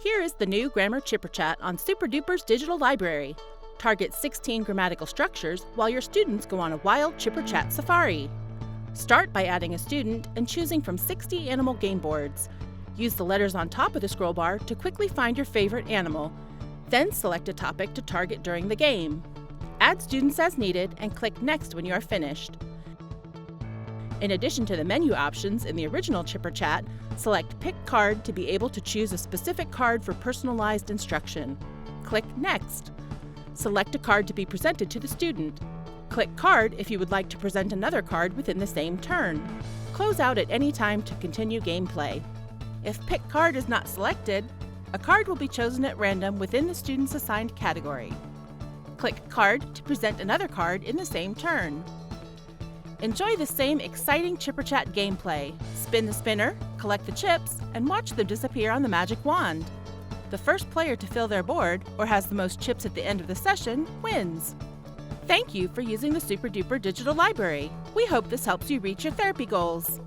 Here is the new Grammar Chipper Chat on Super Duper's Digital Library. Target 16 grammatical structures while your students go on a wild Chipper Chat safari. Start by adding a student and choosing from 60 animal game boards. Use the letters on top of the scroll bar to quickly find your favorite animal. Then select a topic to target during the game. Add students as needed and click Next when you are finished. In addition to the menu options in the original Chipper Chat, select Pick Card to be able to choose a specific card for personalized instruction. Click Next. Select a card to be presented to the student. Click Card if you would like to present another card within the same turn. Close out at any time to continue gameplay. If Pick Card is not selected, a card will be chosen at random within the student's assigned category. Click Card to present another card in the same turn. Enjoy the same exciting Chipper Chat gameplay. Spin the spinner, collect the chips, and watch them disappear on the magic wand. The first player to fill their board, or has the most chips at the end of the session, wins. Thank you for using the Super Duper Digital Library. We hope this helps you reach your therapy goals.